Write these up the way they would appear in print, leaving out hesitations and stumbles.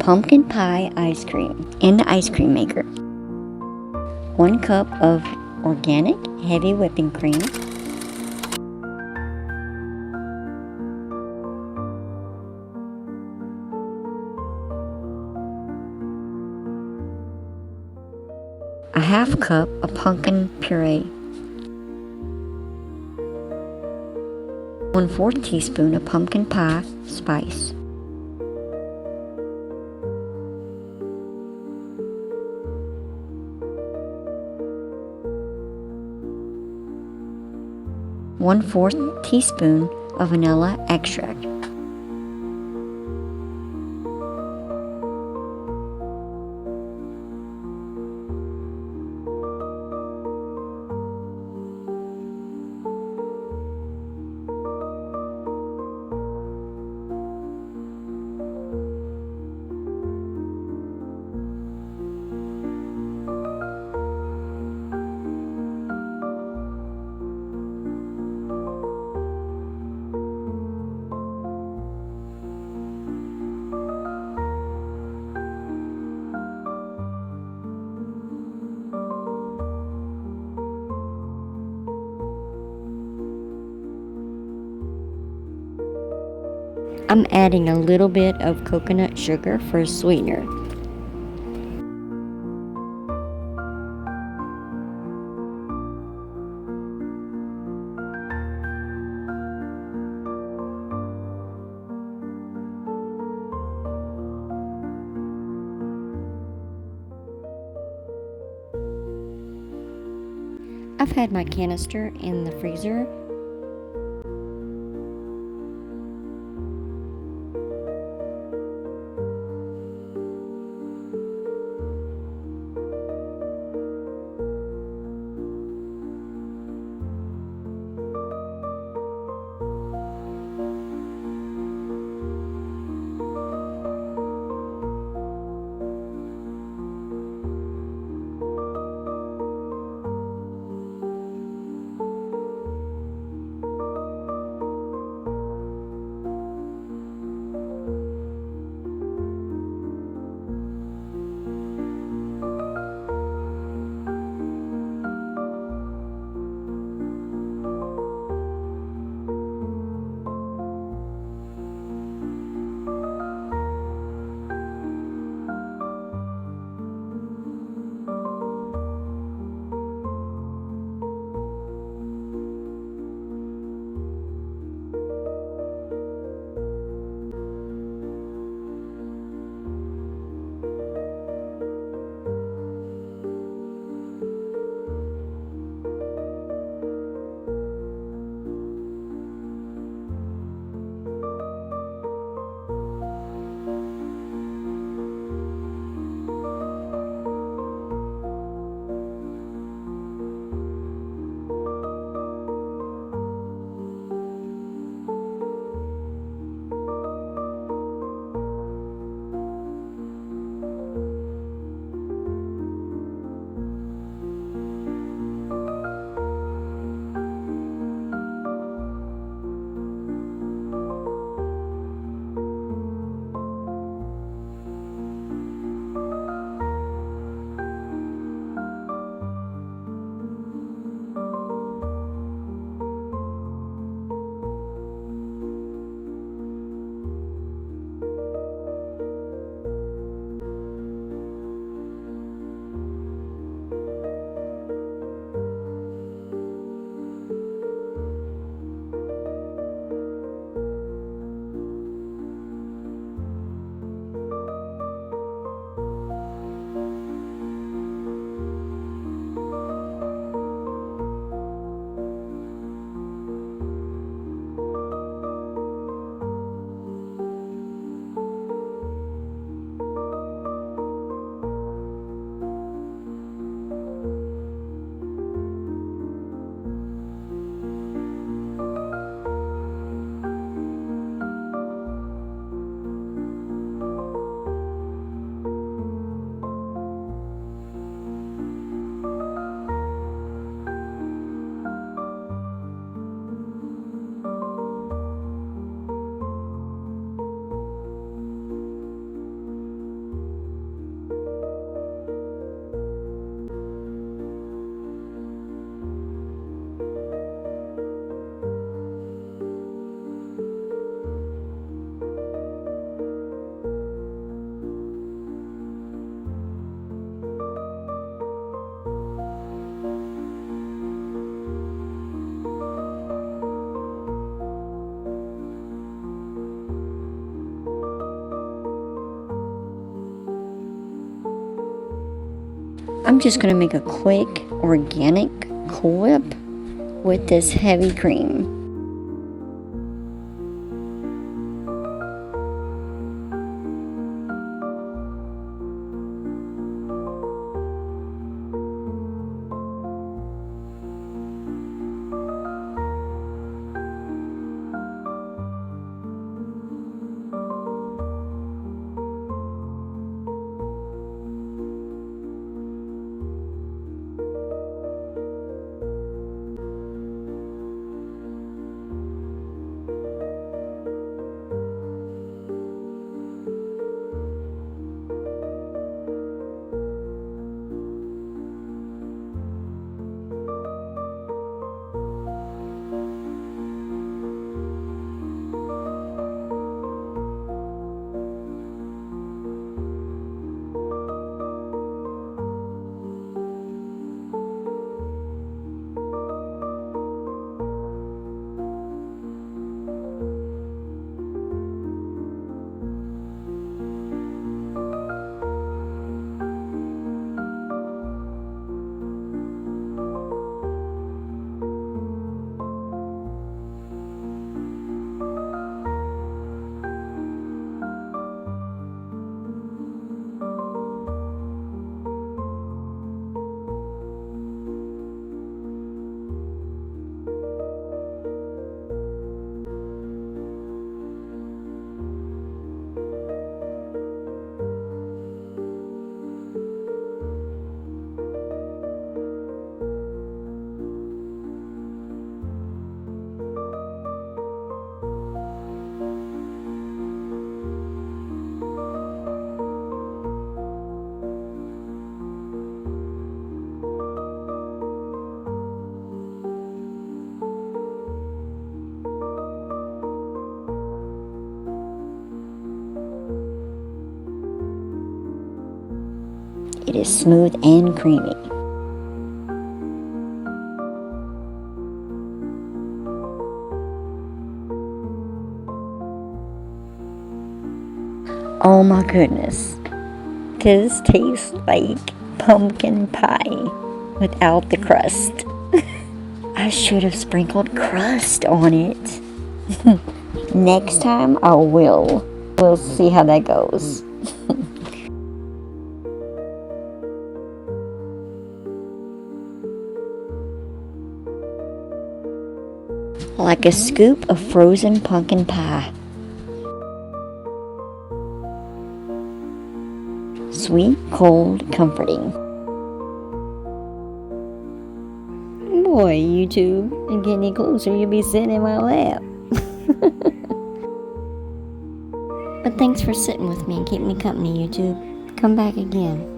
pumpkin pie ice cream in the ice cream maker. 1 cup of organic heavy whipping cream. 1/2 cup of pumpkin puree. 1/4 teaspoon of pumpkin pie spice. 1/4 teaspoon of vanilla extract. I'm adding a little bit of coconut sugar for a sweetener. I've had my canister in the freezer. I'm just going to make a quick organic Cool Whip with this heavy cream. It is smooth and creamy. Oh my goodness. This tastes like pumpkin pie without the crust. I should have sprinkled crust on it. Next time I will. We'll see how that goes. Like a scoop of frozen pumpkin pie. Sweet, cold, comforting. Boy, YouTube, and get any closer, you'll be sitting in my lap. But thanks for sitting with me and keeping me company, YouTube. Come back again.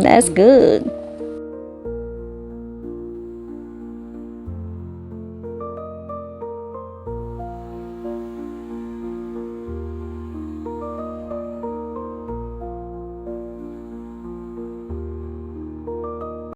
That's good.